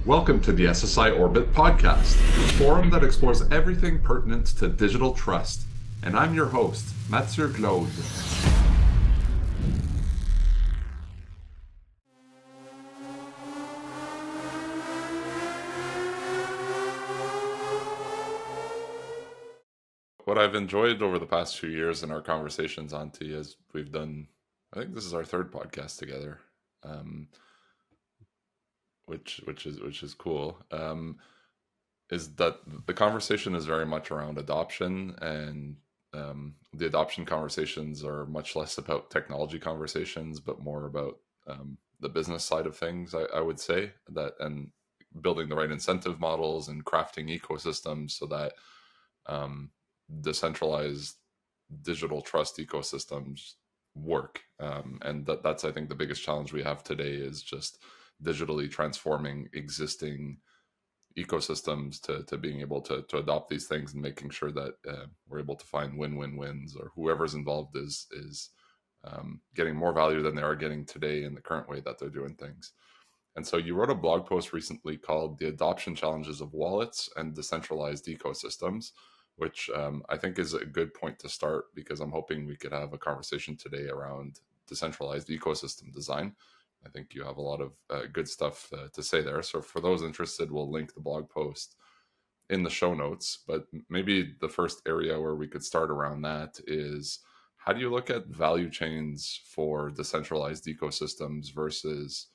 Welcome to the SSI Orbit Podcast, a forum that explores everything pertinent to digital trust. And I'm your host, Mathieu Glaude. What I've enjoyed over the past few years in our conversations, Antti, is we've done, I think this is our third podcast together, um, which is cool. Is that the conversation is very much around adoption, and the adoption conversations are much less about technology conversations, but more about the business side of things. I would say that, and building the right incentive models and crafting ecosystems so that um, decentralized digital trust ecosystems work. And that's, I think, the biggest challenge we have today is just digitally transforming existing ecosystems to being able to adopt these things and making sure that we're able to find win-win-wins, or whoever's involved is getting more value than they are getting today in the current way that they're doing things. And so you wrote a blog post recently called The Adoption Challenges of Wallets and Decentralized Ecosystems, which I think is a good point to start, because I'm hoping we could have a conversation today around decentralized ecosystem design. I think you have a lot of good stuff to say there. So for those interested, we'll link the blog post in the show notes. But maybe the first area where we could start around that is, how do you look at value chains for decentralized ecosystems versus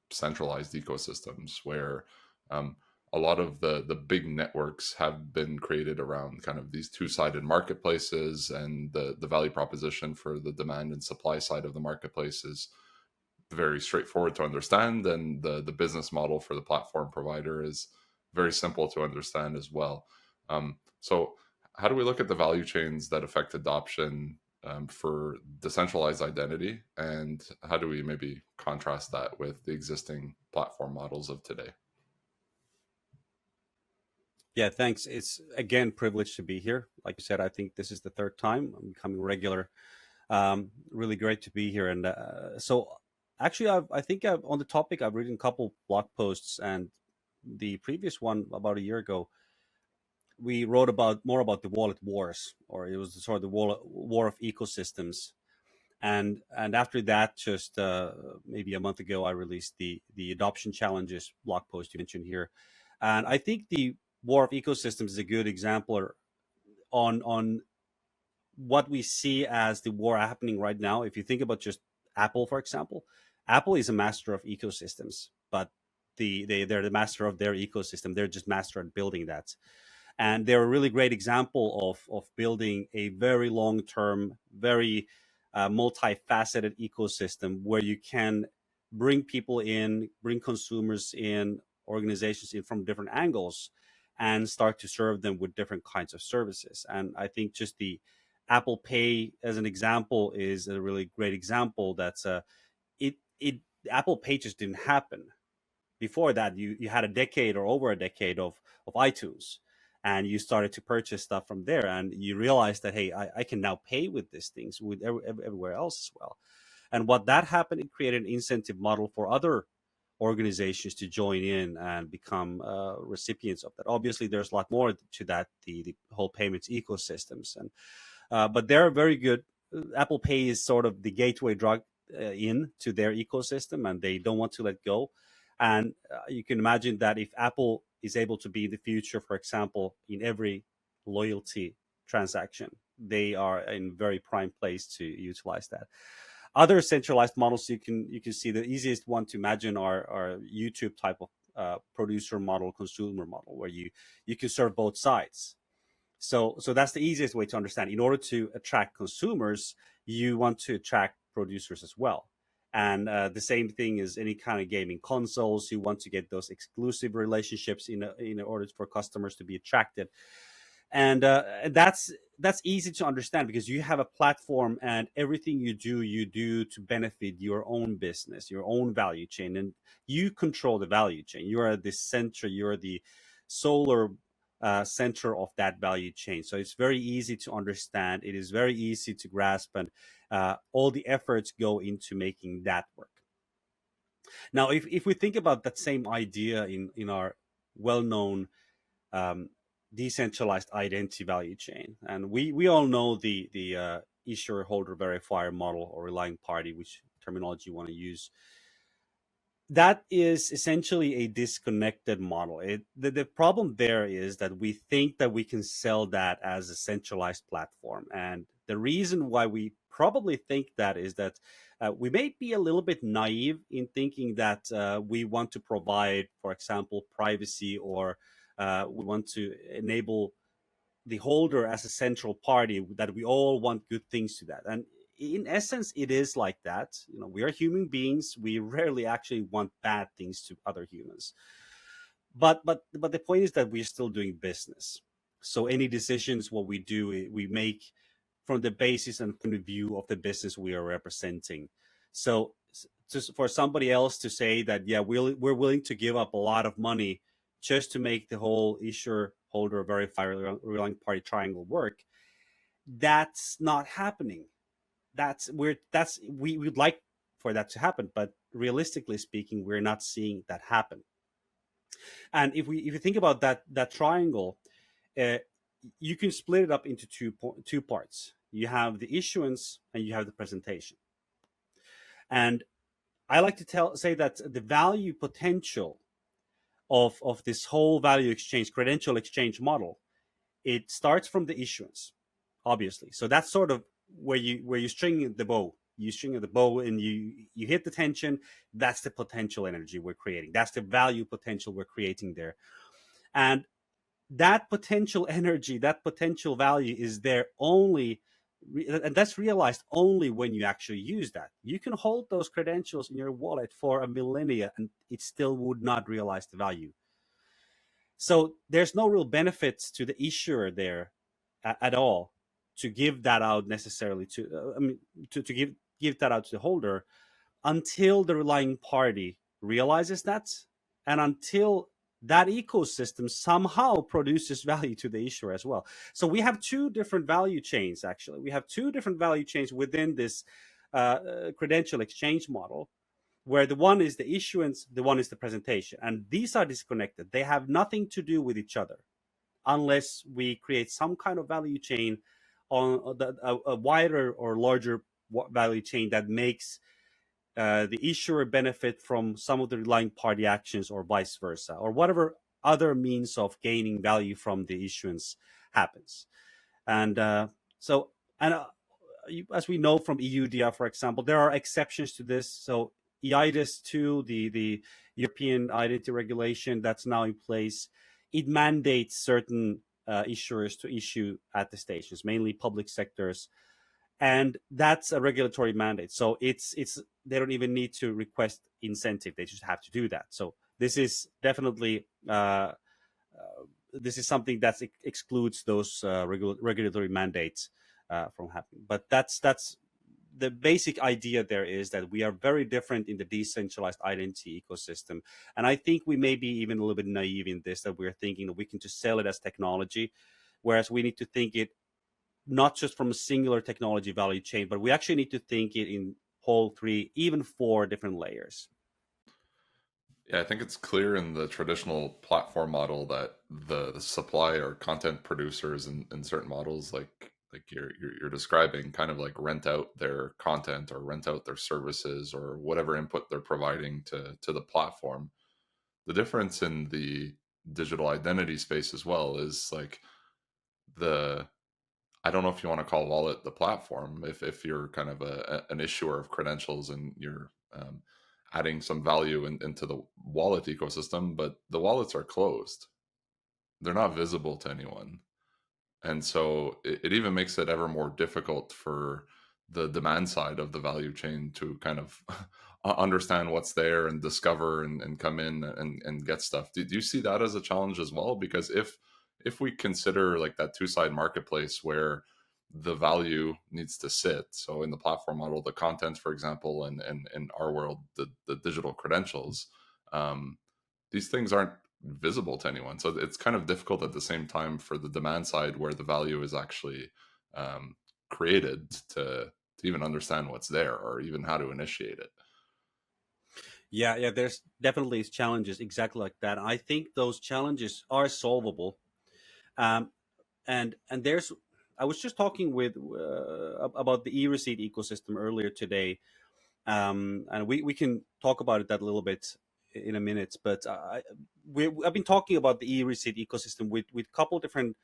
centralized ecosystems, where a lot of the big networks have been created around kind of these two-sided marketplaces, and the value proposition for the demand and supply side of the marketplace is very straightforward to understand, and the business model for the platform provider is very simple to understand as well. So how do we look at the value chains that affect adoption for decentralized identity, and how do we maybe contrast that with the existing platform models of today? Yeah, thanks. It's again privileged to be here. Like you said, I think this is the third time I'm becoming regular. Really great to be here. And so, actually, I think on the topic, I've written a couple blog posts, and the previous one about a year ago, we wrote about more about the wallet wars, or it was sort of the war of ecosystems. And after that, just maybe a month ago, I released the adoption challenges blog post you mentioned here, and I think the war of ecosystems is a good example on what we see as the war happening right now. If you think about just Apple, for example, Apple is a master of ecosystems, but they're the master of their ecosystem. They're just master at building that, and they're a really great example of building a very long term, very multifaceted ecosystem where you can bring people in, bring consumers in, organizations in from different angles, and start to serve them with different kinds of services. And I think just the Apple Pay as an example is a really great example. That's it Apple Pay just didn't happen. Before that, you had a decade or over a decade of iTunes, and you started to purchase stuff from there, and you realized that, hey, I can now pay with these things with everywhere else as well. And what that happened, it created an incentive model for other organizations to join in and become recipients of that. Obviously, there's a lot more to that, the whole payments ecosystems, and but they're very good. Apple Pay is sort of the gateway drug into their ecosystem, and they don't want to let go. And you can imagine that if Apple is able to be in the future, for example, in every loyalty transaction, they are in very prime place to utilize that. Other centralized models you can see, the easiest one to imagine are YouTube type of producer model, consumer model, where you can serve both sides. So that's the easiest way to understand. In order to attract consumers, you want to attract producers as well. And the same thing is any kind of gaming consoles. You want to get those exclusive relationships in order for customers to be attracted. And that's easy to understand because you have a platform, and everything you do to benefit your own business, your own value chain, and you control the value chain. You are the center. You're the solar center of that value chain. So it's very easy to understand. It is very easy to grasp, and all the efforts go into making that work. Now, if we think about that same idea in our well-known um, decentralized identity value chain, and we all know the issuer holder verifier model or relying party, which terminology you want to use, that is essentially a disconnected model. The problem there is that we think that we can sell that as a centralized platform. And the reason why we probably think that is that we may be a little bit naive in thinking that we want to provide, for example, privacy, or we want to enable the holder as a central party, that we all want good things to that. And in essence, it is like that. We are human beings. We rarely actually want bad things to other humans. But the point is that we're still doing business. So any decisions what we do, we make from the basis and point of view of the business we are representing. So just for somebody else to say that, yeah, we're willing to give up a lot of money just to make the whole issuer holder verifier relying party triangle work, that's not happening. We would like for that to happen, but realistically speaking, we're not seeing that happen. And if you think about that triangle, uh, you can split it up into two parts. You have the issuance and you have the presentation. And I like to say that the value potential of this whole value exchange, credential exchange model, it starts from the issuance, obviously. So that's sort of where you string the bow. You string the bow and you hit the tension. That's the potential energy we're creating. That's the value potential we're creating there. And that potential energy, that potential value is there only, and that's realized only when you actually use that. You can hold those credentials in your wallet for a millennia and it still would not realize the value. So there's no real benefits to the issuer there at all to give that out necessarily to give that out to the holder until the relying party realizes that, and until that ecosystem somehow produces value to the issuer as well. So we have two different value chains. Actually, we have two different value chains within this credential exchange model, where the one is the issuance, the one is the presentation, and these are disconnected. They have nothing to do with each other unless we create some kind of value chain on a wider or larger value chain that makes the issuer benefit from some of the relying party actions, or vice versa, or whatever other means of gaining value from the issuance happens. And as we know from EUDR, for example, there are exceptions to this. So EIDAS 2, the European identity regulation that's now in place, it mandates certain issuers to issue at the stations, mainly public sectors, and that's a regulatory mandate. So it's they don't even need to request incentive; they just have to do that. So this is definitely this is something that excludes those regulatory mandates from happening. But that's the basic idea there, is that we are very different in the decentralized identity ecosystem. And I think we may be even a little bit naive in this, that we're thinking that we can just sell it as technology, whereas we need to think it not just from a singular technology value chain, but we actually need to think it in whole three, even four different layers. Yeah, I think it's clear in the traditional platform model that the supply or content producers in certain models, like you're describing, kind of like rent out their content or rent out their services or whatever input they're providing to the platform. The difference in the digital identity space as well is like the I don't know if you want to call Wallet the platform. If you're kind of an issuer of credentials and you're adding some value into the wallet ecosystem, but the wallets are closed. They're not visible to anyone. And so it even makes it ever more difficult for the demand side of the value chain to kind of understand what's there and discover and come in and get stuff. Do you see that as a challenge as well? Because if we consider like that two-side marketplace where the value needs to sit, so in the platform model, the content, for example, and in our world, the digital credentials, um, these things aren't visible to anyone. So it's kind of difficult at the same time for the demand side, where the value is actually created, to even understand what's there or even how to initiate it. Yeah, there's definitely challenges exactly like that. I think those challenges are solvable. Um, and there's I was just talking with about the e-receipt ecosystem earlier today, and we can talk about it that a little bit in a minute. But I've been talking about the e-receipt ecosystem with a couple different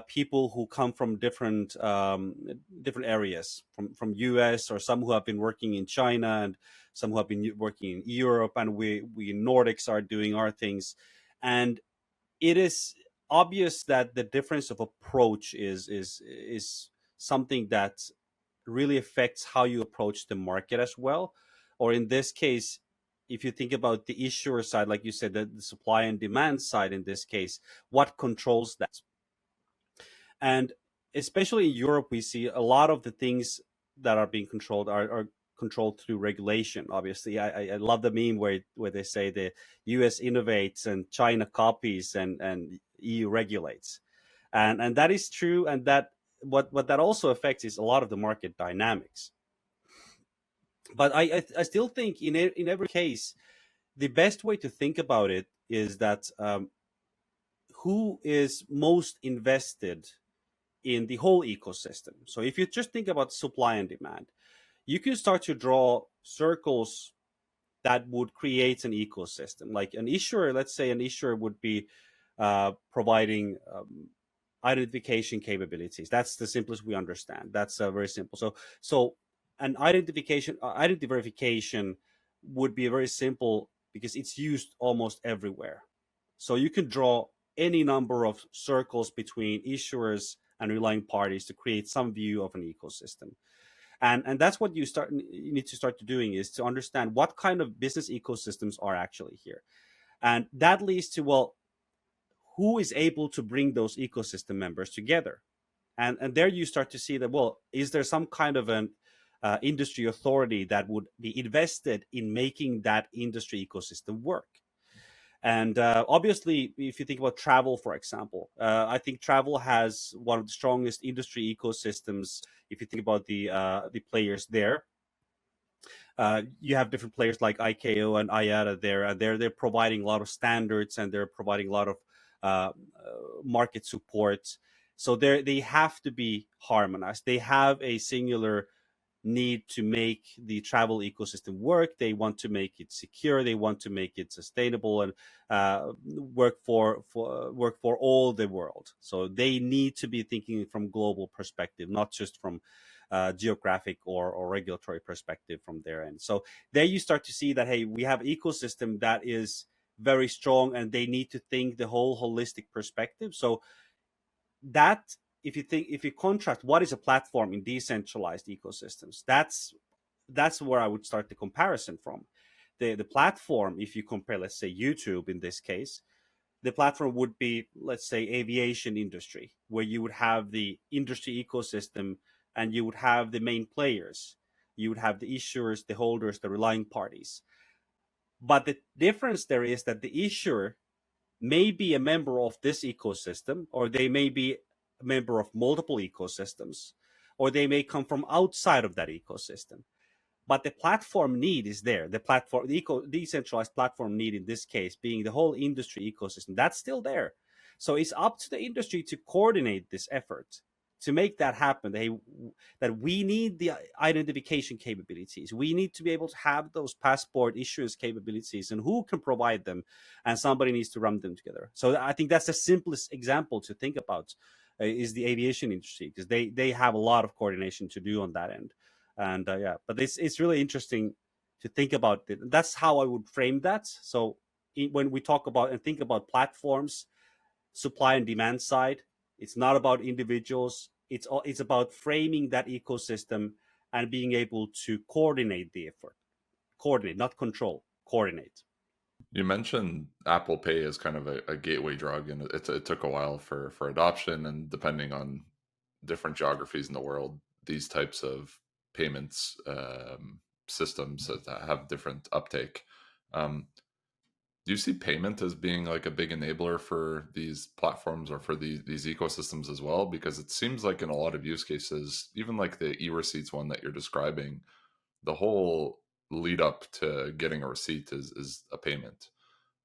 people who come from different areas from US, or some who have been working in China, and some who have been working in Europe, and we Nordics are doing our things, and it is obvious that the difference of approach is something that really affects how you approach the market as well. Or in this case, if you think about the issuer side, like you said, the supply and demand side in this case, what controls that? And especially in Europe, we see a lot of the things that are being controlled are controlled through regulation. Obviously, I love the meme where they say the US innovates and China copies and EU regulates, and that is true. And that what that also affects is a lot of the market dynamics. But I still think in every case, the best way to think about it is that who is most invested in the whole ecosystem. So if you just think about supply and demand, you can start to draw circles that would create an ecosystem. Like an issuer, let's say an issuer would be providing identification capabilities. That's the simplest we understand. That's very simple. So an identity verification would be very simple because it's used almost everywhere. So you can draw any number of circles between issuers and relying parties to create some view of an ecosystem. And that's what you need to start to doing, is to understand what kind of business ecosystems are actually here. And that leads to, well, who is able to bring those ecosystem members together? And there you start to see that, well, is there some kind of an industry authority that would be invested in making that industry ecosystem work? And obviously, if you think about travel, for example, I think travel has one of the strongest industry ecosystems. If you think about the players there, you have different players like ICAO and IATA there, and they're providing a lot of standards, and they're providing a lot of uh, market support. So they have to be harmonized. They have a singular need to make the travel ecosystem work. They want to make it secure. They want to make it sustainable and work for all the world. So they need to be thinking from global perspective, not just from geographic or regulatory perspective from their end. So there you start to see that, hey, we have ecosystem that is very strong, and they need to think the whole holistic perspective. So that, if you contrast what is a platform in decentralized ecosystems, that's where I would start the comparison from. The platform, if you compare, let's say YouTube in this case, the platform would be, let's say, aviation industry, where you would have the industry ecosystem, and you would have the main players, you would have the issuers, the holders, the relying parties. But the difference there is that the issuer may be a member of this ecosystem, or they may be a member of multiple ecosystems, or they may come from outside of that ecosystem. But the platform need is there. The decentralized platform need in this case being the whole industry ecosystem, that's still there. So it's up to the industry to coordinate this effort to make that happen. That we need the identification capabilities. We need to be able to have those passport issues capabilities, and who can provide them, and somebody needs to run them together. So I think that's the simplest example to think about, is the aviation industry, because they have a lot of coordination to do on that end. And yeah, but it's really interesting to think about it. That's how I would frame that. So when we talk about and think about platforms, supply and demand side, it's not about individuals. It's about framing that ecosystem and being able to coordinate the effort. Coordinate, not control. Coordinate. You mentioned Apple Pay as kind of a gateway drug, and it took a while for adoption. And depending on different geographies in the world, these types of payments systems that have different uptake. Um, do you see payment as being like a big enabler for these platforms or for these ecosystems as well? Because it seems like in a lot of use cases, even like the e-receipts one that you're describing, the whole lead up to getting a receipt is a payment.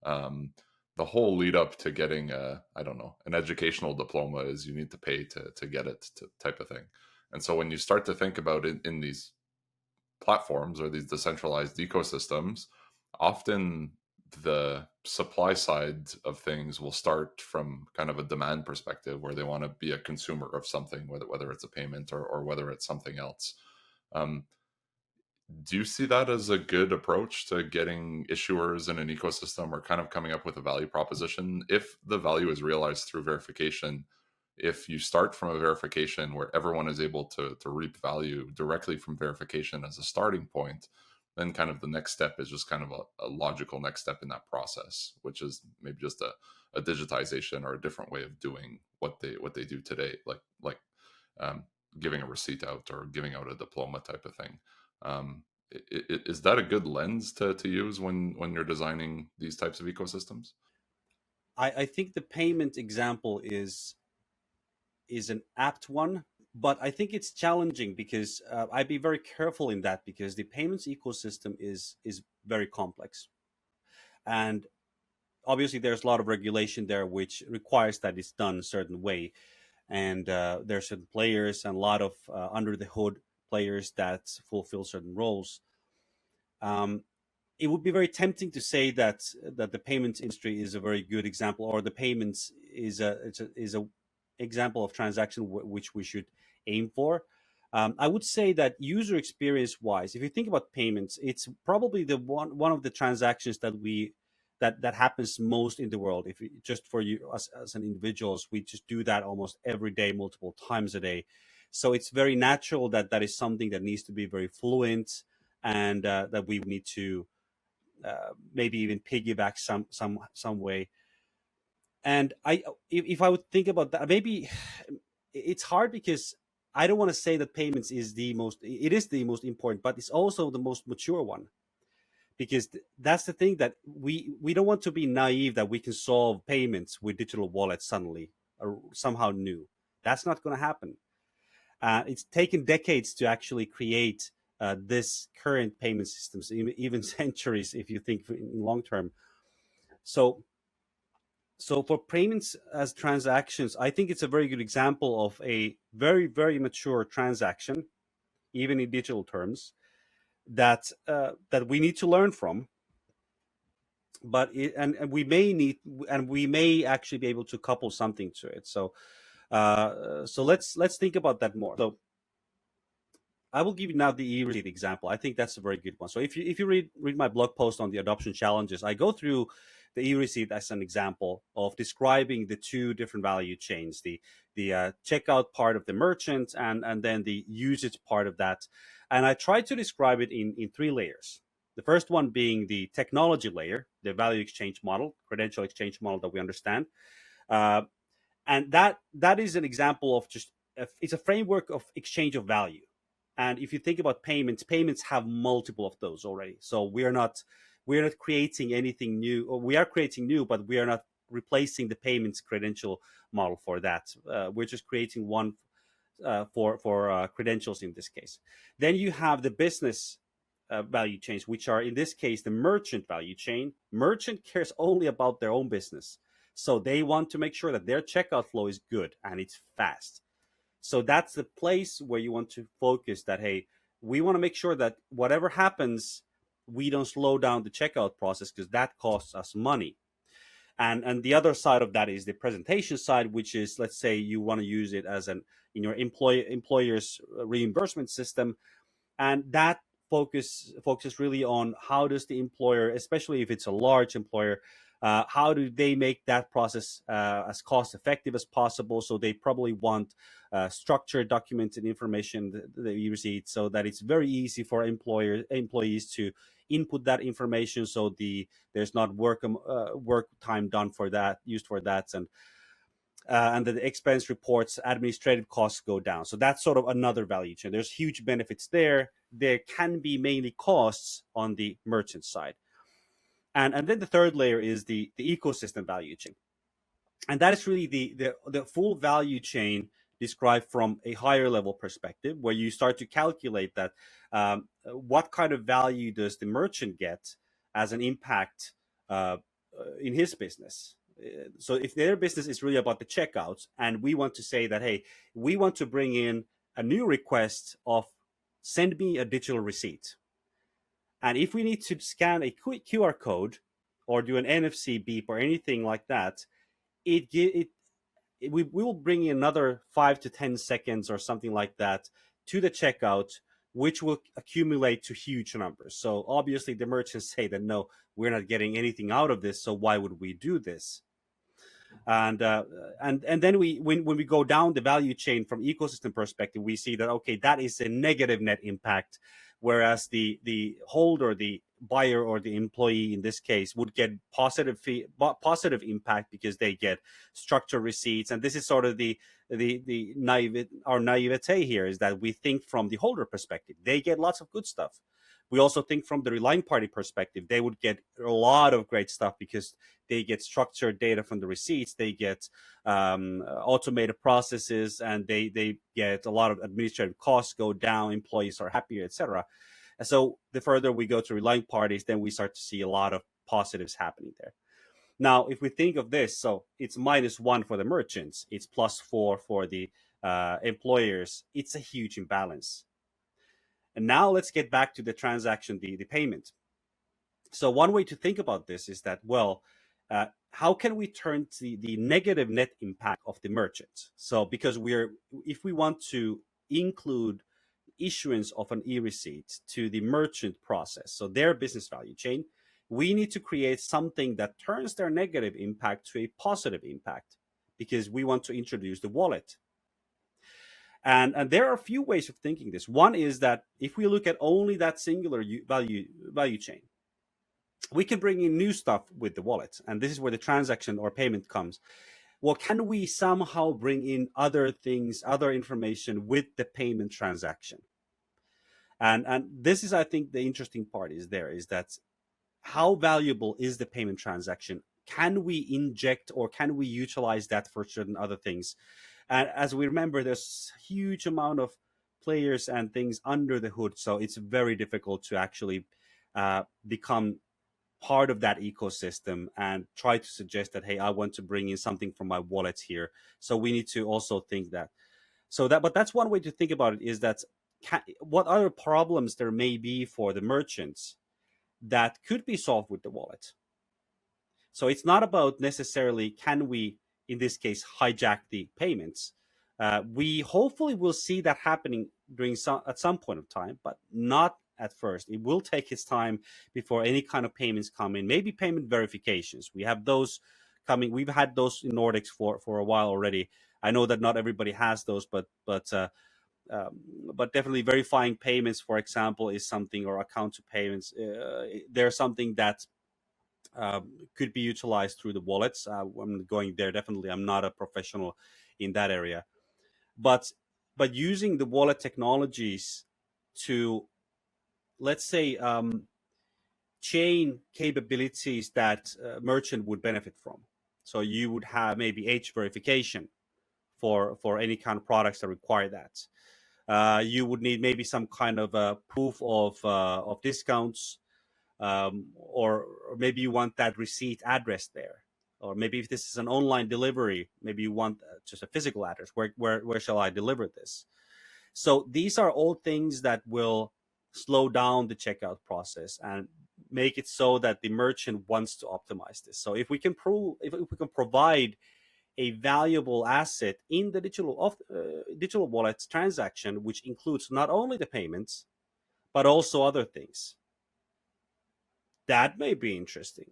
Um, the whole lead up to getting I don't know, an educational diploma is you need to pay to get it, type of thing. And so when you start to think about it in these platforms or these decentralized ecosystems, often the supply side of things will start from kind of a demand perspective where they want to be a consumer of something, whether it's a payment or whether it's something else. Um, do you see that as a good approach to getting issuers in an ecosystem, or kind of coming up with a value proposition? If the value is realized through verification, if you start from a verification where everyone is able to reap value directly from verification as a starting point, then kind of the next step is just kind of a logical next step in that process, which is maybe just a digitization or a different way of doing what they do today, like um, giving a receipt out or giving out a diploma type of thing. Um, is that a good lens to use when you're designing these types of ecosystems? I think the payment example is an apt one, but I think it's challenging because I'd be very careful in that, because the payments ecosystem is very complex, and obviously there's a lot of regulation there which requires that it's done a certain way, and there are certain players and a lot of under the hood players that fulfill certain roles. Um, it would be very tempting to say that the payments industry is a very good example, or the payments is a example of transaction which we should aim for. I would say that user experience wise, if you think about payments, it's probably the one of the transactions that happens most in the world. If you, just for you as an individuals, we just do that almost every day, multiple times a day. So it's very natural that that is something that needs to be very fluent, and that we need to maybe even piggyback some way. And if I would think about that, maybe it's hard because I don't want to say that payments is the most. It is the most important, but it's also the most mature one, because that's the thing, that we don't want to be naive that we can solve payments with digital wallets suddenly or somehow new. That's not going to happen. It's taken decades to actually create this current payment systems, even centuries if you think in long term. So, so for payments as transactions, I think it's a very good example of a very mature transaction, even in digital terms, that we need to learn from. But and we may need, and we may actually be able to couple something to it. So so let's think about that more. So I will give you now the e-receipt example. I think that's a very good one. So if you read my blog post on the adoption challenges, I go through the e-receipt as an example of describing the two different value chains: the checkout part of the merchant, and then the usage part of that. And I try to describe it in three layers. The first one being the technology layer, the value exchange model, credential exchange model that we understand, uh, and that is an example of just it's a framework of exchange of value. And if you think about payments have multiple of those already. So we're not creating anything new, or we are creating new, but we are not replacing the payments credential model for that. We're just creating one for credentials in this case. Then you have the business value chains, which are in this case the merchant value chain. Merchant cares only about their own business, so they want to make sure that their checkout flow is good and it's fast. So that's the place where you want to focus, that hey, we want to make sure that whatever happens, we don't slow down the checkout process, because that costs us money. And the other side of that is the presentation side, which is, let's say you want to use it as an in your employer's reimbursement system, and that focuses really on how does the employer, especially if it's a large employer, how do they make that process as cost effective as possible. So they probably want structured documented information that you receive, so that it's very easy for employees to input that information, so there's not work time done for that, used for that, and the expense reports, administrative costs go down. So that's sort of another value chain. There's huge benefits there. There can be mainly costs on the merchant side. And then the third layer is the ecosystem value chain. And that is really the full value chain described from a higher level perspective, where you start to calculate that what kind of value does the merchant get as an impact in his business. So if their business is really about the checkouts, and we want to say that, hey, we want to bring in a new request of send me a digital receipt. And if we need to scan a QR code or do an NFC beep or anything like that, we will bring in another 5 to 10 seconds or something like that to the checkout, which will accumulate to huge numbers. So obviously the merchants say that, no, we're not getting anything out of this, so why would we do this? And then when we go down the value chain from ecosystem perspective, we see that, okay, that is a negative net impact, whereas the holder, the buyer or the employee in this case, would get positive impact because they get structured receipts. And this is sort of our naivete here, is that we think from the holder perspective, they get lots of good stuff. We also think from the relying party perspective, they would get a lot of great stuff because they get structured data from the receipts, they get automated processes, and they get a lot of administrative costs go down, employees are happier, etc. And so the further we go to relying parties, then we start to see a lot of positives happening there. Now, if we think of this, so it's -1 for the merchants, it's +4 for the employers, it's a huge imbalance. And now let's get back to the transaction, the payment. So one way to think about this is that, well, how can we turn the negative net impact of the merchants? So because if we want to include issuance of an e-receipt to the merchant process, so their business value chain, we need to create something that turns their negative impact to a positive impact, because we want to introduce the wallet. And there are a few ways of thinking this. One is that if we look at only that singular value chain, we can bring in new stuff with the wallet. And this is where the transaction or payment comes. Well, can we somehow bring in other things, other information with the payment transaction? And this is, I think, the interesting part is that how valuable is the payment transaction? Can we inject or can we utilize that for certain other things? And as we remember, there's a huge amount of players and things under the hood, so it's very difficult to actually become part of that ecosystem and try to suggest that, hey, I want to bring in something from my wallet here. So we need to also think that. But that's one way to think about it, is that what other problems there may be for the merchants that could be solved with the wallet. So it's not about necessarily can we, in this case, hijack the payments. We hopefully will see that happening at some point of time, but not at first. It will take its time before any kind of payments come in. Maybe payment verifications. We have those coming. We've had those in Nordics for a while already. I know that not everybody has those, but definitely verifying payments, for example, is something, or account to payments. They're something that could be utilized through the wallets. I'm going there, definitely. I'm not a professional in that area, but using the wallet technologies to, let's say, chain capabilities that merchant would benefit from. So you would have maybe age verification for any kind of products that require that. You would need maybe some kind of proof of discounts. Or maybe you want that receipt address there, or maybe if this is an online delivery, maybe you want just a physical address. Where shall I deliver this? So these are all things that will slow down the checkout process and make it so that the merchant wants to optimize this. So if we can provide a valuable asset in the digital wallet transaction, which includes not only the payments but also other things, that may be interesting.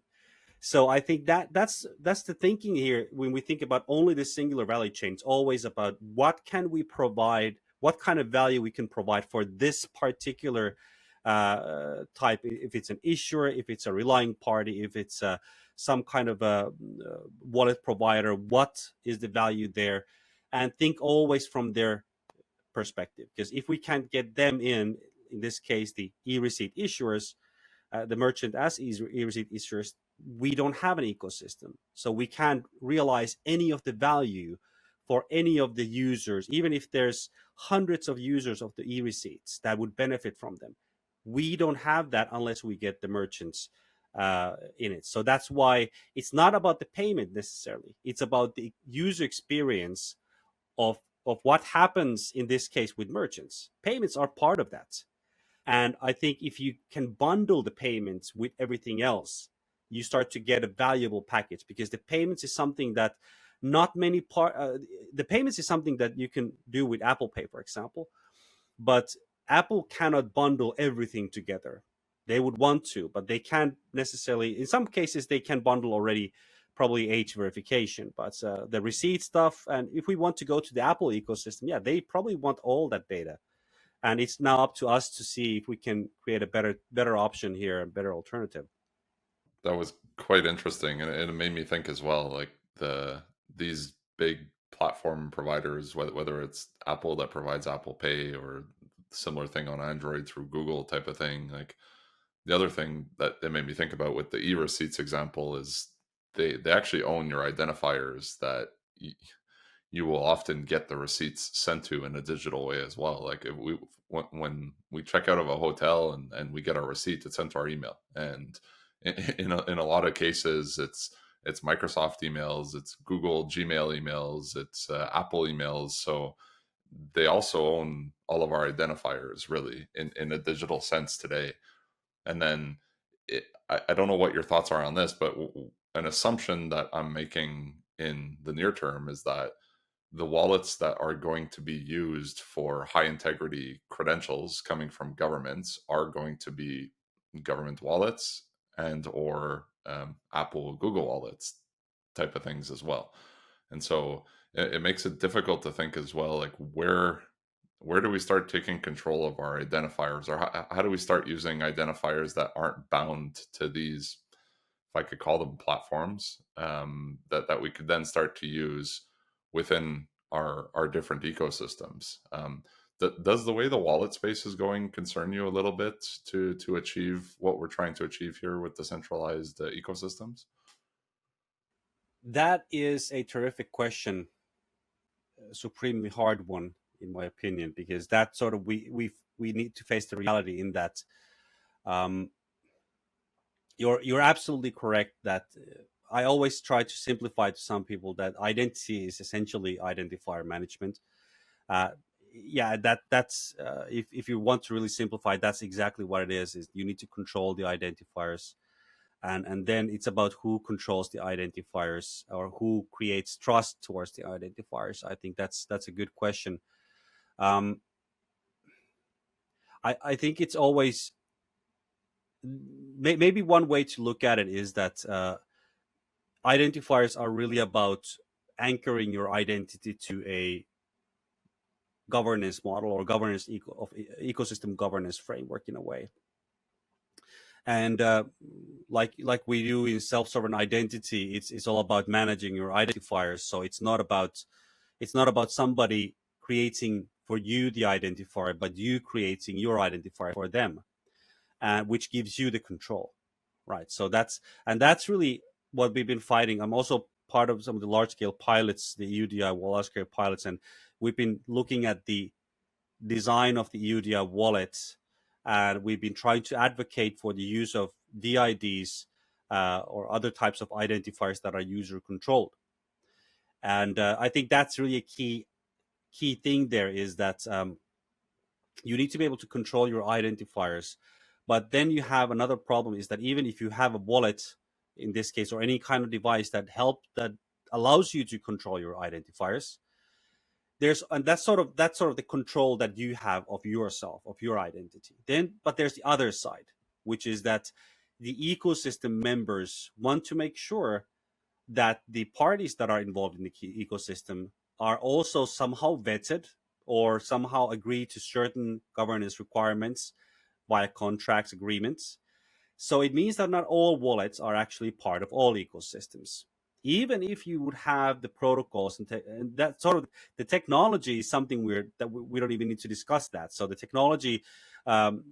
So I think that's the thinking here when we think about only the singular value chain. It's always about what can we provide, what kind of value we can provide for this particular type. If it's an issuer, if it's a relying party, if it's some kind of a wallet provider, what is the value there? And think always from their perspective, because if we can't get them in this case, the e-receipt issuers, the merchant as e-receipt issuers, we don't have an ecosystem. So we can't realize any of the value for any of the users, even if there's hundreds of users of the e-receipts that would benefit from them. We don't have that unless we get the merchants in it. So that's why it's not about the payment necessarily. It's about the user experience of what happens in this case with merchants. Payments are part of that. And I think if you can bundle the payments with everything else, you start to get a valuable package, because the payments is something that not many the payments is something that you can do with Apple Pay, for example, but Apple cannot bundle everything together. They would want to, but they can't necessarily. In some cases, they can bundle already probably age verification, but the receipt stuff, and if we want to go to the Apple ecosystem, yeah, they probably want all that data. And it's now up to us to see if we can create a better option here, a better alternative. That was quite interesting, and it made me think as well, like these big platform providers, whether it's Apple that provides Apple Pay or similar thing on Android through Google type of thing. Like the other thing that it made me think about with the e-receipts example is they actually own your identifiers that you will often get the receipts sent to in a digital way as well. Like if when we check out of a hotel and we get our receipt, it's sent to our email. And in a lot of cases, it's Microsoft emails, it's Google Gmail emails, it's Apple emails. So they also own all of our identifiers really in a digital sense today. And then I don't know what your thoughts are on this, but an assumption that I'm making in the near term is that the wallets that are going to be used for high integrity credentials coming from governments are going to be government wallets and or Apple, Google wallets type of things as well. And so it makes it difficult to think as well, like where do we start taking control of our identifiers, or how do we start using identifiers that aren't bound to these, if I could call them platforms, that we could then start to use within our different ecosystems. Does the way the wallet space is going concern you a little bit to achieve what we're trying to achieve here with decentralized ecosystems? That is a terrific question, a supremely hard one in my opinion, because that sort of we need to face the reality in that. Um, you're absolutely correct that I always try to simplify to some people that identity is essentially identifier management. Uh, yeah, that's if you want to really simplify, that's exactly what it is you need to control the identifiers, and then it's about who controls the identifiers or who creates trust towards the identifiers. I think that's a good question. um, I think it's always maybe one way to look at it is that identifiers are really about anchoring your identity to a governance model or ecosystem governance framework in a way. And like we do in self-sovereign identity, it's all about managing your identifiers. So it's not about somebody creating for you the identifier, but you creating your identifier for them, which gives you the control, right? So that's really what we've been fighting. I'm also part of some of the large-scale pilots, the EUDI large-scale pilots, and we've been looking at the design of the EUDI wallets, and we've been trying to advocate for the use of DIDs or other types of identifiers that are user-controlled. And I think that's really a key thing there, is that you need to be able to control your identifiers. But then you have another problem, is that even if you have a wallet in this case, or any kind of device that allows you to control your identifiers, and that's sort of the control that you have of yourself, of your identity. But there's the other side, which is that the ecosystem members want to make sure that the parties that are involved in the ecosystem are also somehow vetted or somehow agree to certain governance requirements via contracts, agreements. So it means that not all wallets are actually part of all ecosystems. Even if you would have the protocols and that sort of the technology is something weird that we don't even need to discuss that. So the technology, um,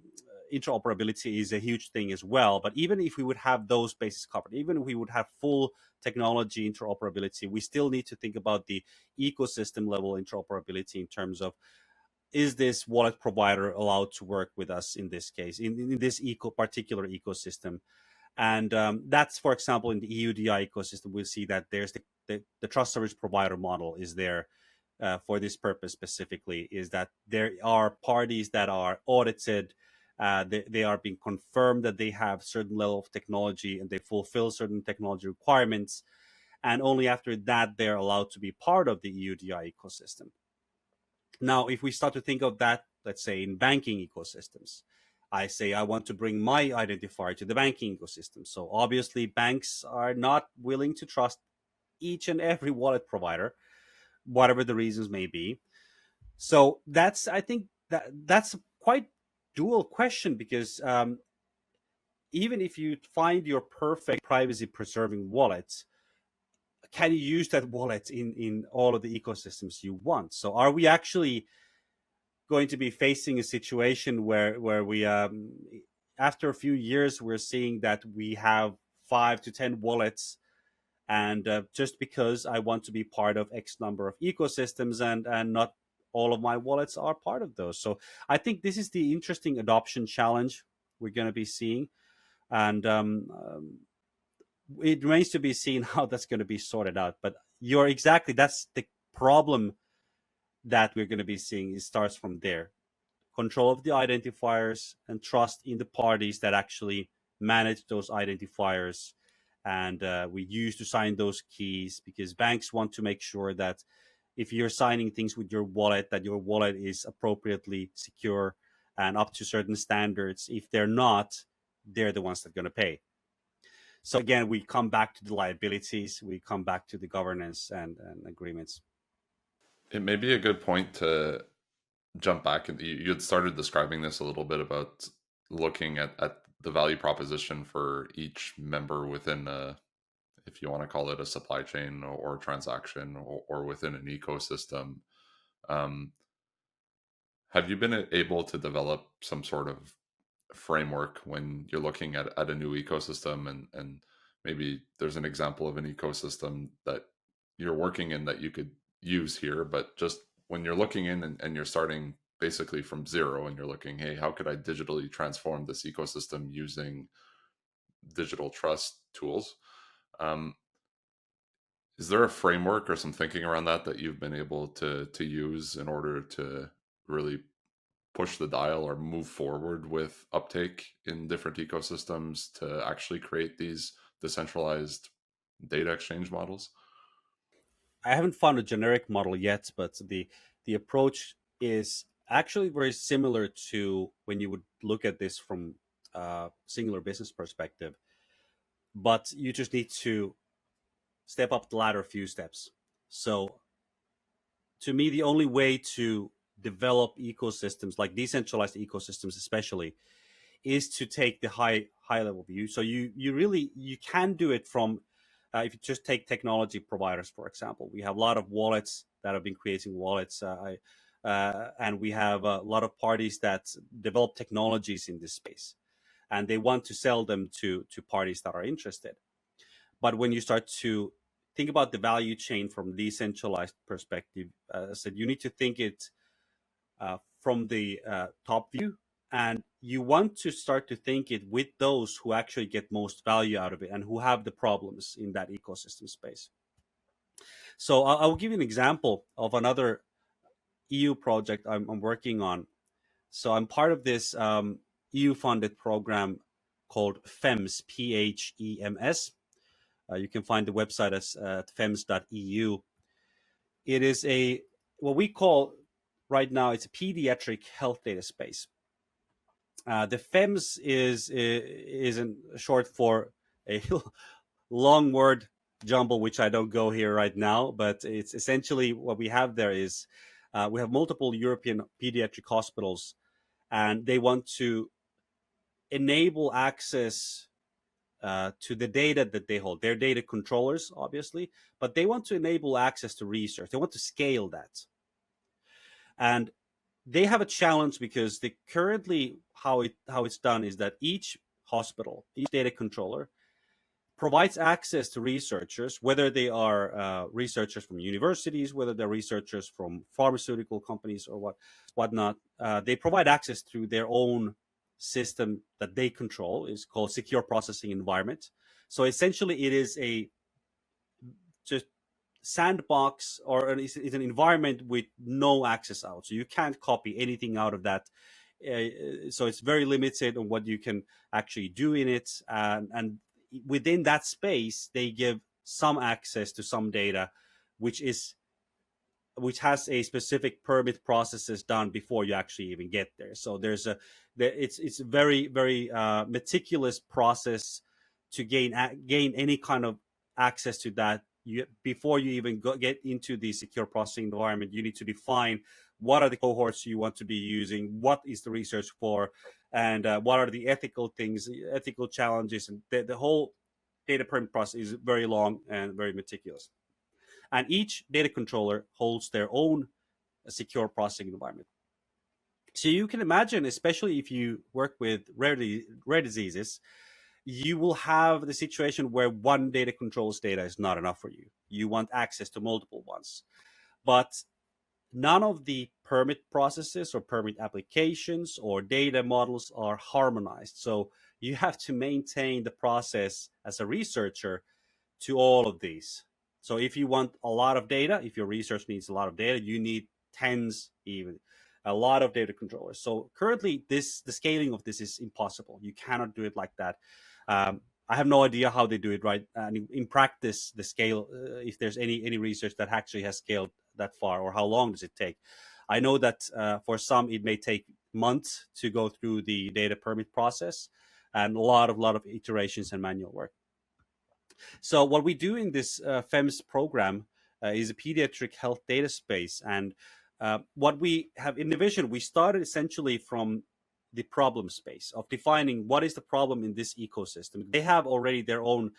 interoperability is a huge thing as well. But even if we would have those bases covered, even if we would have full technology interoperability, we still need to think about the ecosystem level interoperability in terms of, is this wallet provider allowed to work with us in this case, in this particular ecosystem? And that's, for example, in the EUDI ecosystem, we'll see that there's the trust service provider model is there for this purpose specifically, is that there are parties that are audited. They are being confirmed that they have certain level of technology and they fulfill certain technology requirements. And only after that, they're allowed to be part of the EUDI ecosystem. Now, if we start to think of that, let's say in banking ecosystems, I say I want to bring my identifier to the banking ecosystem. So obviously banks are not willing to trust each and every wallet provider, whatever the reasons may be. So I think that's a quite dual question, because even if you find your perfect privacy preserving wallet, can you use that wallet in all of the ecosystems you want? So are we actually going to be facing a situation where we after a few years we're seeing that we have 5 to 10 wallets, and just because I want to be part of X number of ecosystems, and not all of my wallets are part of those? So I think this is the interesting adoption challenge we're going to be seeing, and it remains to be seen how that's going to be sorted out. But that's the problem that we're going to be seeing. It starts from there: control of the identifiers and trust in the parties that actually manage those identifiers, and we use to sign those keys, because banks want to make sure that if you're signing things with your wallet, that your wallet is appropriately secure and up to certain standards. If they're not, they're the ones that are going to pay. So again, we come back to the liabilities, we come back to the governance and agreements. It may be a good point to jump back. You had started describing this a little bit about looking at the value proposition for each member within if you want to call it a supply chain or transaction, or within an ecosystem. Have you been able to develop some sort of framework when you're looking at a new ecosystem, and maybe there's an example of an ecosystem that you're working in that you could use here, but just when you're looking in and you're starting basically from zero, and you're looking, hey, how could I digitally transform this ecosystem using digital trust tools? Is there a framework or some thinking around that you've been able to use in order to really push the dial or move forward with uptake in different ecosystems to actually create these decentralized data exchange models? I haven't found a generic model yet, but the approach is actually very similar to when you would look at this from a singular business perspective. But you just need to step up the ladder a few steps. So to me, the only way to develop ecosystems, like decentralized ecosystems especially, is to take the high level view. So you can do it from if you just take technology providers, for example. We have a lot of wallets that have been creating wallets, and we have a lot of parties that develop technologies in this space, and they want to sell them to parties that are interested. But when you start to think about the value chain from decentralized perspective, as I said, you need to think it from the top view, and you want to start to think it with those who actually get most value out of it and who have the problems in that ecosystem space. So I'll give you an example of another EU project I'm working on. So I'm part of this EU-funded program called FEMS, PHEMS. You can find the website at fems.eu. It is what we call right now, it's a pediatric health data space. The FEMS is in short for a long word jumble, which I don't go here right now, but it's essentially what we have there is we have multiple European pediatric hospitals, and they want to enable access to the data that they hold. They're data controllers, obviously, but they want to enable access to research. They want to scale that. And they have a challenge because they currently how it's done is that each hospital, each data controller provides access to researchers, whether they are researchers from universities, whether they're researchers from pharmaceutical companies or whatnot. They provide access through their own system that they control. Is called secure processing environment. So essentially, it is a just sandbox, or it's an environment with no access out. So you can't copy anything out of that. So it's very limited on what you can actually do in it. And within that space, they give some access to some data, which has a specific permit processes done before you actually even get there. So it's a very very meticulous process to gain any kind of access to that. Before you even get into the secure processing environment, you need to define what are the cohorts you want to be using, what is the research for, and what are the ethical things, ethical challenges, and the whole data permit process is very long and very meticulous. And each data controller holds their own secure processing environment. So you can imagine, especially if you work with rare diseases, you will have the situation where one data control's data is not enough for you. You want access to multiple ones. But none of the permit processes or permit applications or data models are harmonized. So you have to maintain the process as a researcher to all of these. So if you want a lot of data, if your research needs a lot of data, you need tens, even a lot of data controllers. So currently, the scaling of this is impossible. You cannot do it like that. I have no idea how they do it, right? And in practice, the scale, if there's any research that actually has scaled that far, or how long does it take? I know that for some, it may take months to go through the data permit process, and a lot of iterations and manual work. So what we do in this FEMS program is a pediatric health data space. And what we have in the vision, we started essentially from the problem space of defining what is the problem in this ecosystem. They have already their own,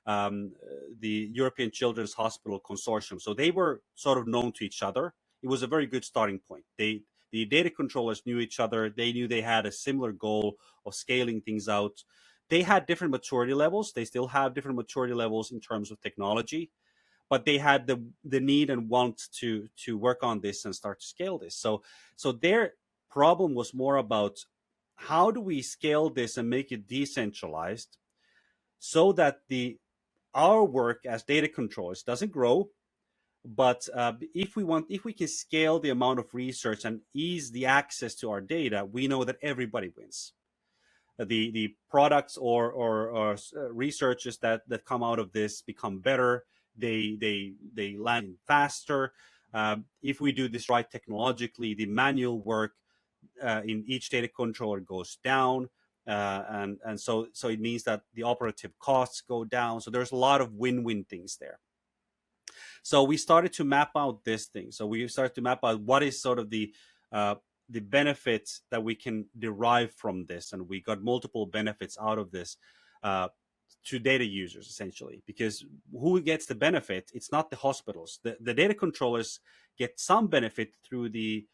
the European Children's Hospital Consortium. So they were sort of known to each other. It was a very good starting point. The data controllers knew each other. They knew they had a similar goal of scaling things out. They had different maturity levels. They still have different maturity levels in terms of technology, but they had the need and want to work on this and start to scale this. So their problem was more about how do we scale this and make it decentralized so that our work as data controllers doesn't grow. But if we can scale the amount of research and ease the access to our data, we know that everybody wins. The products or researches that come out of this become better. They land faster. If we do this right technologically, the manual work in each data controller goes down, and so it means that the operative costs go down. So there's a lot of win-win things there. So we started to map out this thing. So we started to map out what is sort of the benefits that we can derive from this, and we got multiple benefits out of this to data users essentially. Because who gets the benefit? It's not the hospitals. The data controllers get some benefit through the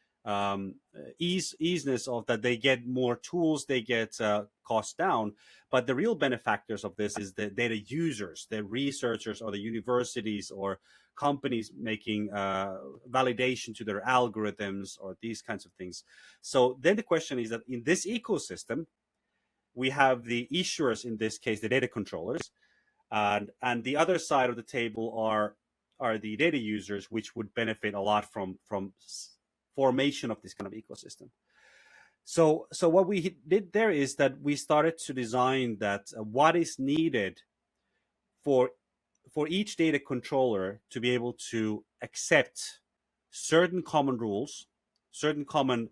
easiness of that. They get more tools, they get costs down, but the real benefactors of this is the data users, the researchers, or the universities or companies making validation to their algorithms or these kinds of things. So then the question is that in this ecosystem, we have the issuers, in this case, the data controllers, and the other side of the table are the data users, which would benefit a lot from formation of this kind of ecosystem. So what we did there is that we started to design that what is needed for each data controller to be able to accept certain common rules, certain common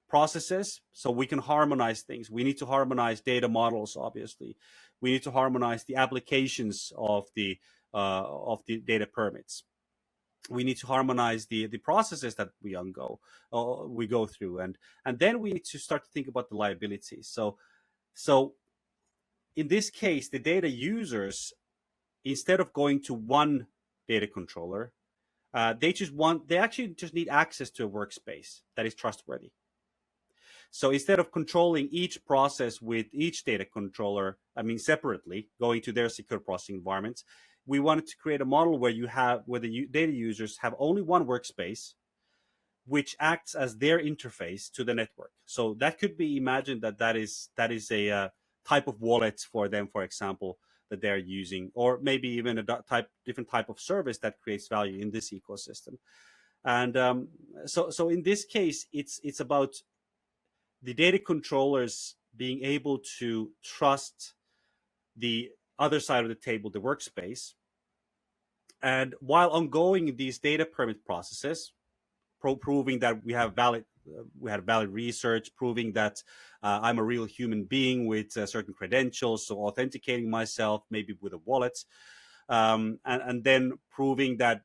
processes, so we can harmonize things. We need to harmonize data models, obviously. We need to harmonize the applications of the data permits. We need to harmonize the processes that we go through, and then we need to start to think about the liabilities. So in this case, the data users, instead of going to one data controller, They actually just need access to a workspace that is trustworthy. So instead of controlling each process with each data controller, separately, going to their secure processing environments, we wanted to create a model where the data users have only one workspace, which acts as their interface to the network. So that could be imagined that is a type of wallet for them, for example, that they're using, or maybe even a different type of service that creates value in this ecosystem. And so in this case, it's about the data controllers being able to trust the other side of the table, the workspace, and while ongoing these data permit processes, proving that we had valid research, proving that I'm a real human being with certain credentials, so authenticating myself maybe with a wallet, and then proving that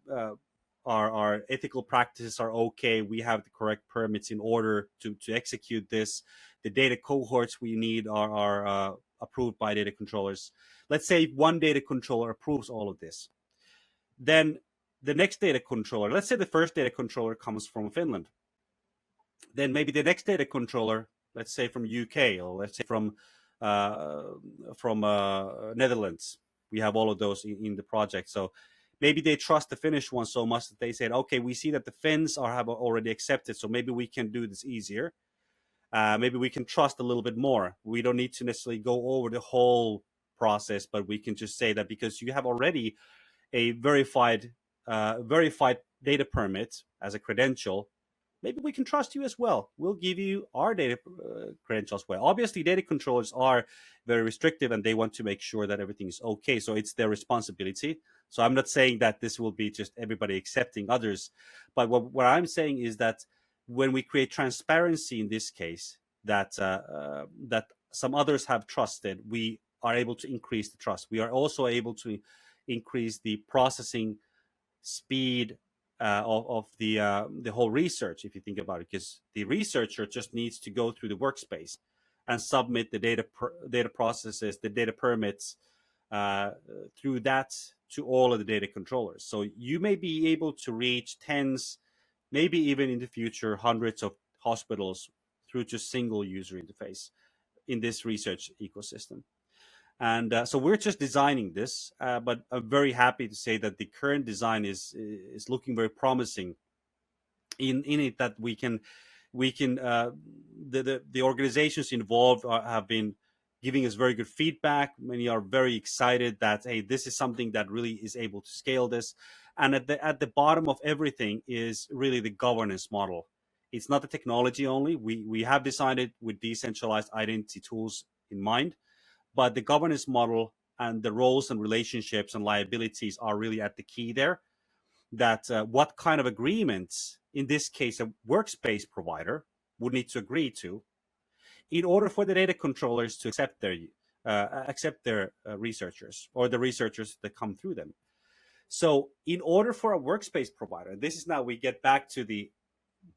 our ethical practices are okay. We have the correct permits in order to execute this. The data cohorts we need are approved by data controllers. Let's say one data controller approves all of this. Then the next data controller, let's say the first data controller comes from Finland. Then maybe the next data controller, let's say from UK, or let's say from Netherlands. We have all of those in the project. So maybe they trust the Finnish one so much that they said, okay, we see that the Finns have already accepted, so maybe we can do this easier. Maybe we can trust a little bit more. We don't need to necessarily go over the whole process, but we can just say that because you have already a verified data permit as a credential, maybe we can trust you as well. We'll give you our data credentials as well. Obviously, data controllers are very restrictive and they want to make sure that everything is okay. So it's their responsibility. So I'm not saying that this will be just everybody accepting others. But what I'm saying is that when we create transparency in this case, that some others have trusted, we are able to increase the trust. We are also able to increase the processing speed of the whole research, if you think about it, because the researcher just needs to go through the workspace and submit the data processes, the data permits through that to all of the data controllers. So you may be able to reach tens, maybe even in the future, hundreds of hospitals through just single user interface in this research ecosystem. And so we're just designing this, but I'm very happy to say that the current design is looking very promising. In it, that we can the organizations involved have been giving us very good feedback. Many are very excited that, hey, this is something that really is able to scale this. And at the bottom of everything is really the governance model. It's not the technology only. We have designed it with decentralized identity tools in mind, but the governance model and the roles and relationships and liabilities are really at the key there. That what kind of agreements, in this case, a workspace provider would need to agree to in order for the data controllers to accept their researchers or the researchers that come through them. So in order for a workspace provider, this is now we get back to the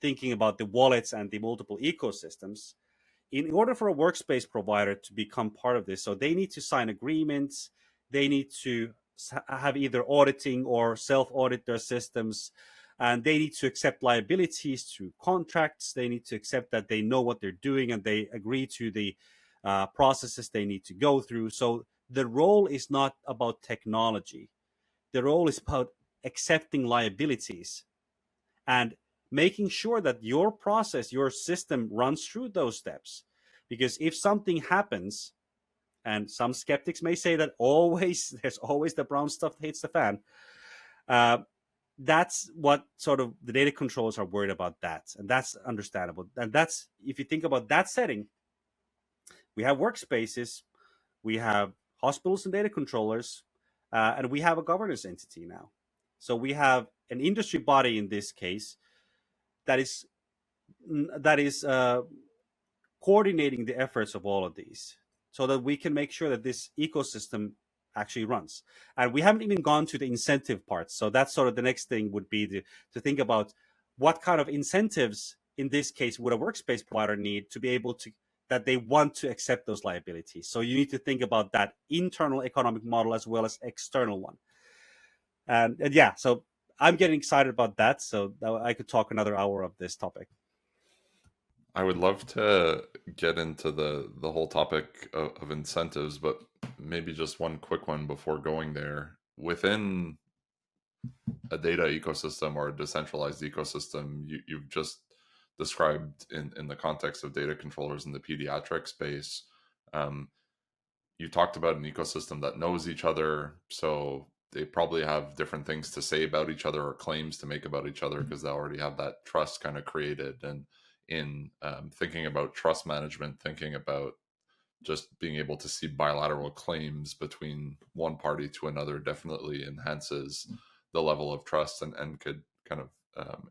thinking about the wallets and the multiple ecosystems. In order for a workspace provider to become part of this, so they need to sign agreements, they need to have either auditing or self-audit their systems, and they need to accept liabilities through contracts. They need to accept that they know what they're doing and they agree to the processes they need to go through. So the role is not about technology. The role is about accepting liabilities and making sure that your process, your system runs through those steps. Because if something happens, and some skeptics may say that there's always the brown stuff that hits the fan. That's what sort of the data controllers are worried about that. And that's understandable. And that's, if you think about that setting, we have workspaces, we have hospitals and data controllers, and we have a governance entity now. So we have an industry body in this case that is coordinating the efforts of all of these, so that we can make sure that this ecosystem actually runs. And we haven't even gone to the incentive part. So that's sort of the next thing would be to think about what kind of incentives, in this case, would a workspace provider need to be able to, that they want to accept those liabilities. So you need to think about that internal economic model as well as external one. And yeah, so I'm getting excited about that. So I could talk another hour of this topic. I would love to get into the whole topic of incentives, but maybe just one quick one before going there. Within a data ecosystem or a decentralized ecosystem, you've just described in the context of data controllers in the pediatric space. Um, you talked about an ecosystem that knows each other, so they probably have different things to say about each other or claims to make about each other because they already have that trust kind of created. And in thinking about trust management, thinking about just being able to see bilateral claims between one party to another definitely enhances the level of trust and could kind of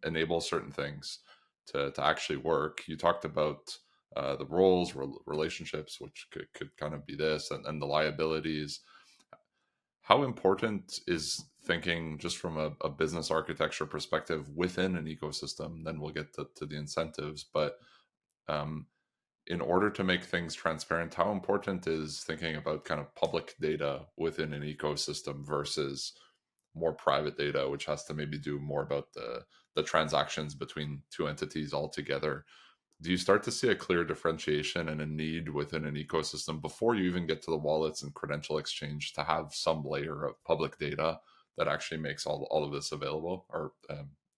enable certain things to actually work. You talked about the roles, relationships, which could kind of be this, and the liabilities. How important is thinking just from a business architecture perspective within an ecosystem? Then we'll get to the incentives, but um, in order to make things transparent, how important is thinking about kind of public data within an ecosystem versus more private data, which has to maybe do more about the transactions between two entities altogether? Do you start to see a clear differentiation and a need within an ecosystem before you even get to the wallets and credential exchange to have some layer of public data that actually makes all of this available, or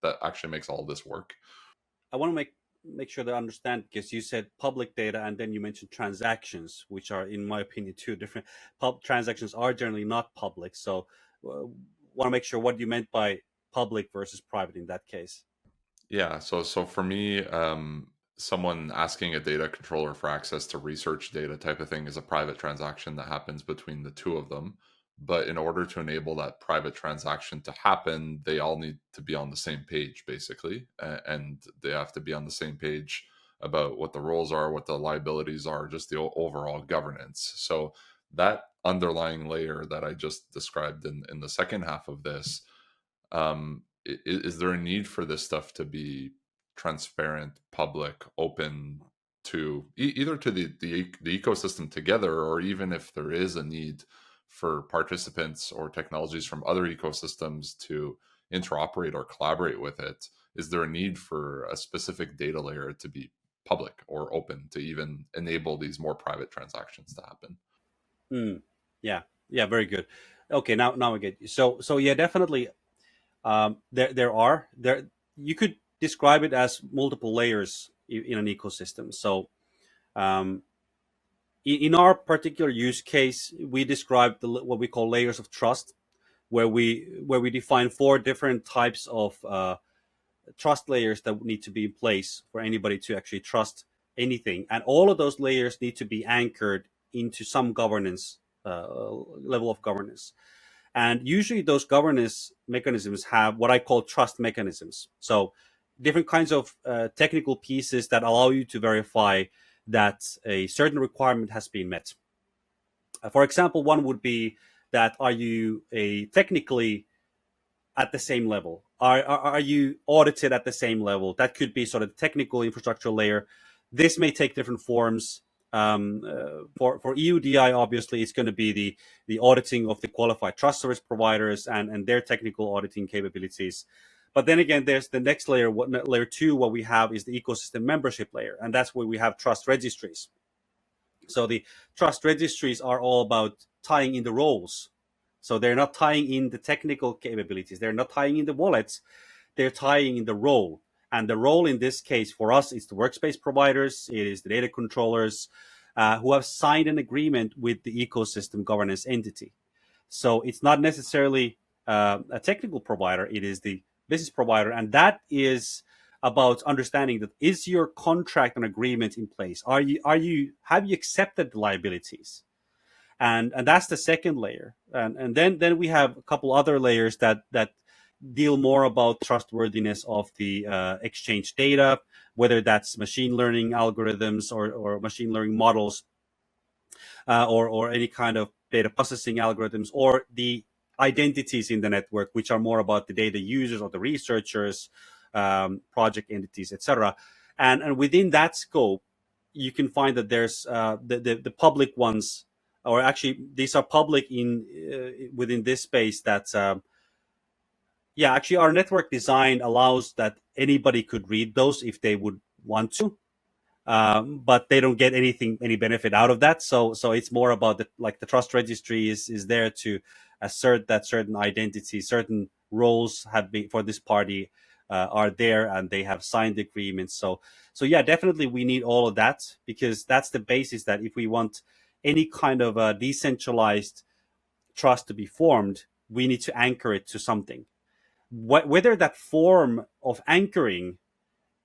that actually makes all of this work? I want to make sure that I understand, because you said public data and then you mentioned transactions, which are, in my opinion, two different. Transactions are generally not public. So, want to make sure what you meant by public versus private in that case. Yeah, so for me, someone asking a data controller for access to research data type of thing is a private transaction that happens between the two of them. But in order to enable that private transaction to happen, they all need to be on the same page, basically, and they have to be on the same page about what the roles are, what the liabilities are, just the overall governance. So that underlying layer that I just described in the second half of this, is there a need for this stuff to be transparent, public, open to either to the ecosystem together, or even if there is a need for participants or technologies from other ecosystems to interoperate or collaborate with it? Is there a need for a specific data layer to be public or open to even enable these more private transactions to happen? Mm, yeah, yeah, very good. Okay, now I get you. So yeah, definitely. There you could describe it as multiple layers in an ecosystem. So um, in our particular use case, we describe what we call layers of trust, where we define four different types of trust layers that need to be in place for anybody to actually trust anything, and all of those layers need to be anchored into some governance level of governance. And usually, those governance mechanisms have what I call trust mechanisms. So, different kinds of technical pieces that allow you to verify that a certain requirement has been met. For example, one would be that are you a technically at the same level? Are you audited at the same level? That could be sort of the technical infrastructure layer. This may take different forms. For EUDI, obviously, it's going to be the auditing of the qualified trust service providers and their technical auditing capabilities. But then again, there's the next layer. Layer two, what we have is the ecosystem membership layer, and that's where we have trust registries. So the trust registries are all about tying in the roles. So they're not tying in the technical capabilities. They're not tying in the wallets. They're tying in the role. And the role in this case for us is the workspace providers. It is the data controllers who have signed an agreement with the ecosystem governance entity. So it's not necessarily a technical provider. It is the business provider. And that is about understanding that is your contract and agreement in place? Have you accepted the liabilities? And that's the second layer. And then we have a couple other layers that deal more about trustworthiness of the exchange data, whether that's machine learning algorithms or machine learning models, or any kind of data processing algorithms, or the identities in the network, which are more about the data users or the researchers, project entities, etc. And within that scope, you can find that there's the public ones, or actually these are public in within this space. That's Yeah, actually, our network design allows that anybody could read those if they would want to, but they don't get any benefit out of that. So it's more about the trust registry is there to assert that certain identities, certain roles have been for this party are there, and they have signed agreements. So yeah, definitely we need all of that, because that's the basis that if we want any kind of a decentralized trust to be formed, we need to anchor it to something. Whether that form of anchoring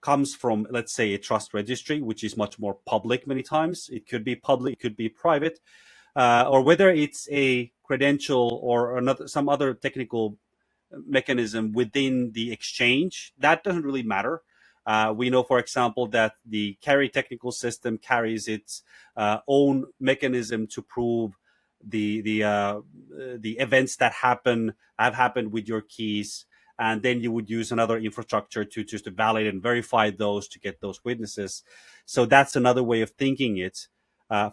comes from, let's say, a trust registry, which is much more public many times. It could be public, it could be private, or whether it's a credential or another some other technical mechanism within the exchange. That doesn't really matter. We know, for example, that the carry technical system carries its own mechanism to prove the events that have happened with your keys, and then you would use another infrastructure to just to validate and verify those to get those witnesses. So that's another way of thinking it.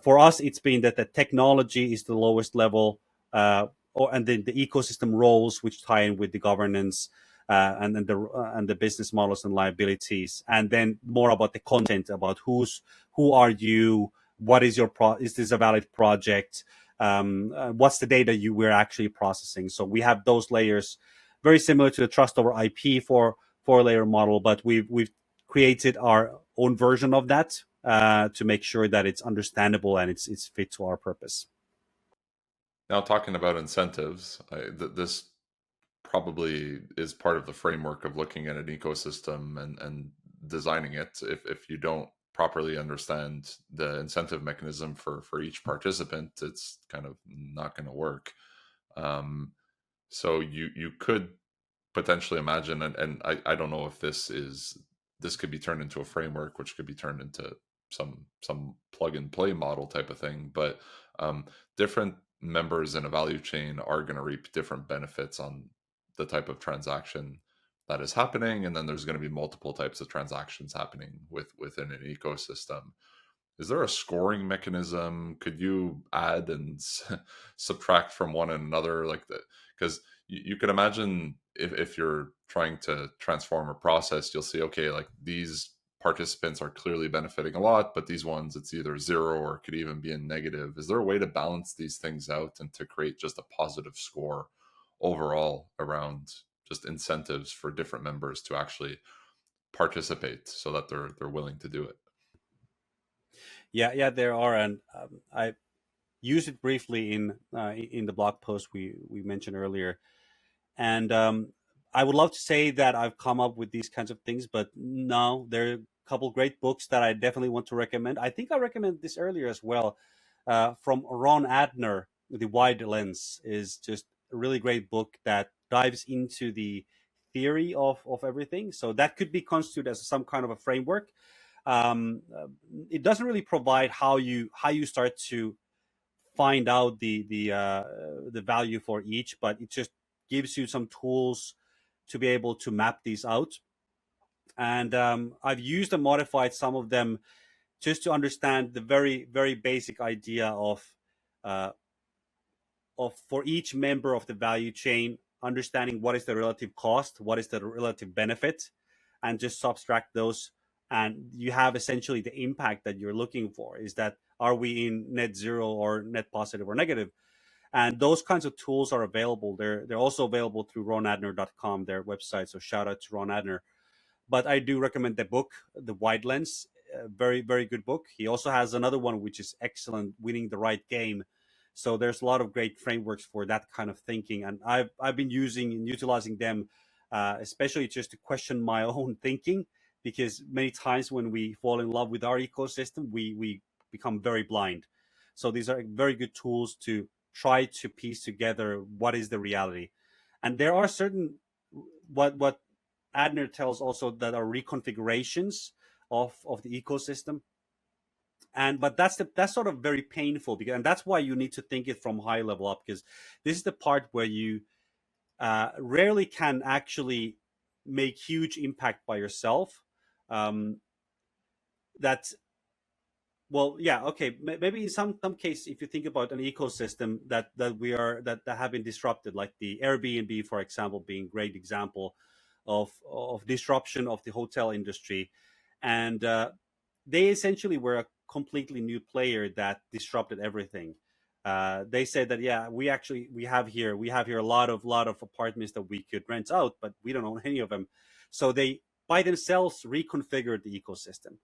For us, it's been that the technology is the lowest level, and then the ecosystem roles which tie in with the governance, and the business models and liabilities, and then more about the content, about who are you, what is your is this a valid project, what's the data we're actually processing. So we have those layers, very similar to the trust over IP four-layer model, but we've created our own version of that to make sure that it's understandable and it's fit to our purpose. Now, talking about incentives, this probably is part of the framework of looking at an ecosystem and designing it. If you don't properly understand the incentive mechanism for each participant, it's kind of not going to work. Um, so you could potentially imagine, and I don't know if this could be turned into a framework, which could be turned into some plug and play model type of thing, but um, different members in a value chain are going to reap different benefits on the type of transaction that is happening, and then there's going to be multiple types of transactions happening within an ecosystem. Is there a scoring mechanism? Could you add and subtract from one another, like that? Because you can imagine if you're trying to transform a process, you'll see, okay, like these participants are clearly benefiting a lot, but these ones, it's either zero or it could even be a negative. Is there a way to balance these things out and to create just a positive score overall around just incentives for different members to actually participate so that they're willing to do it? Yeah, there are, and I used it briefly in the blog post we mentioned earlier. And I would love to say that I've come up with these kinds of things, but no, there are a couple great books that I definitely want to recommend. I think I recommended this earlier as well, from Ron Adner. The Wide Lens is just a really great book that dives into the theory of everything. So that could be constituted as some kind of a framework. Um, uh, it doesn't really provide how you start to find out the value for each, but it just gives you some tools to be able to map these out. And I've used and modified some of them just to understand the very basic idea uh, of for each member of the value chain, understanding what is the relative cost, what is the relative benefit, and just subtract those. And you have essentially the impact that you're looking for. Is that, are we in net zero or net positive or negative? And those kinds of tools are available. They're also available through ronadner.com, their website. So shout out to Ron Adner. But I do recommend the book, The Wide Lens. Very good book. He also has another one which is excellent, Winning the Right Game. So there's a lot of great frameworks for that kind of thinking, and I've been using and utilizing them, especially just to question my own thinking, because many times when we fall in love with our ecosystem, we become very blind. So these are very good tools to try to piece together what is the reality. And there are certain, what Adner tells also, that are reconfigurations of the ecosystem. And but that's sort of very painful, because, and that's why you need to think it from high level up, because this is the part where you rarely can actually make huge impact by yourself. Um, that Well, yeah, okay. Maybe in some case, if you think about an ecosystem that have been disrupted, like the Airbnb, for example, being a great example of disruption of the hotel industry, and they essentially were a completely new player that disrupted everything. They said that, yeah, we have here a lot of apartments that we could rent out, but we don't own any of them. So they by themselves reconfigured the ecosystem.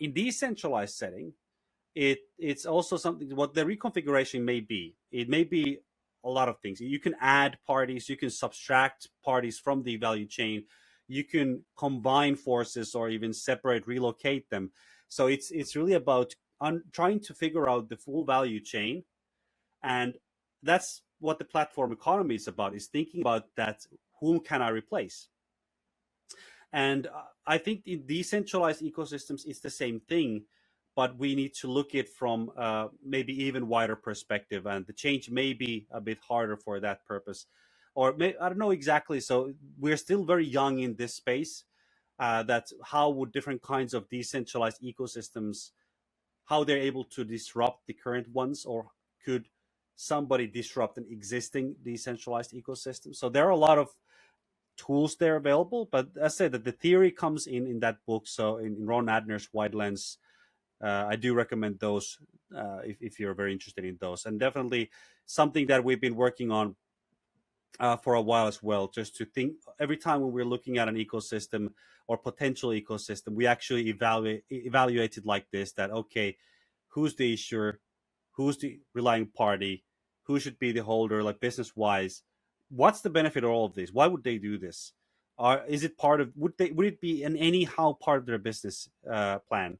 In decentralized setting, it's also something. What the reconfiguration may be, it may be a lot of things. You can add parties, you can subtract parties from the value chain, you can combine forces or even separate, relocate them. So it's really about trying to figure out the full value chain, and that's what the platform economy is about. Is thinking about that. Whom can I replace? And I think in decentralized ecosystems, it's the same thing, but we need to look at from maybe even wider perspective, and the change may be a bit harder for that purpose, or I don't know exactly. So we're still very young in this space. That how would different kinds of decentralized ecosystems, how they're able to disrupt the current ones, or could somebody disrupt an existing decentralized ecosystem? So there are a lot of tools there available. But as I said, that the theory comes in that book. So in Ron Adner's Wide Lens, I do recommend those if you're very interested in those, and definitely something that we've been working on for a while as well. Just to think every time when we're looking at an ecosystem or potential ecosystem, we actually evaluate it like this: that okay, who's the issuer, who's the relying party, who should be the holder, like business wise. What's the benefit of all of this? Why would they do this? Or is it part of would it be in anyhow part of their business plan?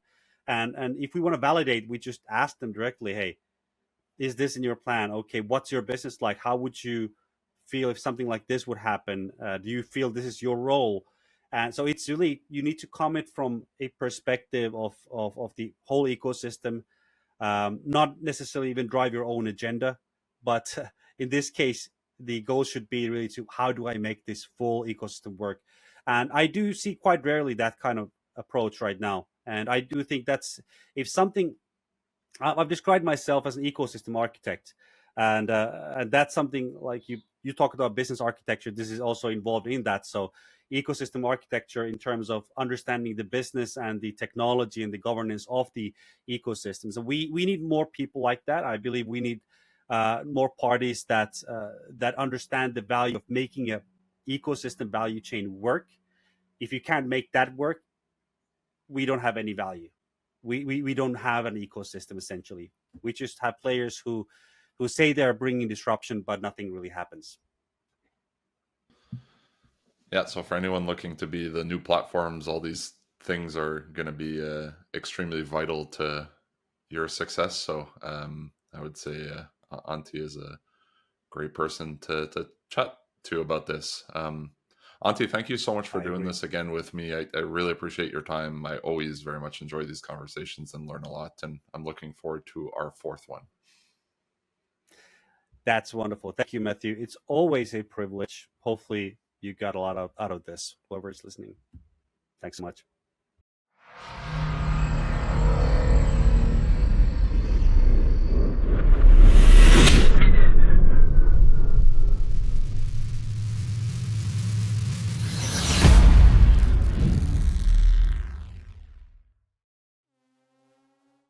And if we want to validate, we just ask them directly, hey, is this in your plan? Okay, what's your business like? How would you feel if something like this would happen? Do you feel this is your role? And so it's really, you need to comment from a perspective of the whole ecosystem, not necessarily even drive your own agenda, but in this case, the goal should be really to how do I make this full ecosystem work? And I do see quite rarely that kind of approach right now. And I do think that's if something I've described myself as an ecosystem architect, and that's something like you talk about business architecture. This is also involved in that. So ecosystem architecture in terms of understanding the business and the technology and the governance of the ecosystem. So we need more people like that. I believe we need more parties that understand the value of making a ecosystem value chain work. If you can't make that work, we don't have any value. We don't have an ecosystem essentially. We just have players who say they're bringing disruption, but nothing really happens. Yeah, so for anyone looking to be the new platforms, all these things are going to be extremely vital to your success. So I would say Antti is a great person to chat to about this. Antti, thank you so much for I doing agree. this again with me. I really appreciate your time. I always very much enjoy these conversations and learn a lot, and I'm looking forward to our fourth one. That's wonderful. Thank you, Matthew. It's always a privilege. Hopefully, you got a lot out of this. Whoever is listening, thanks so much.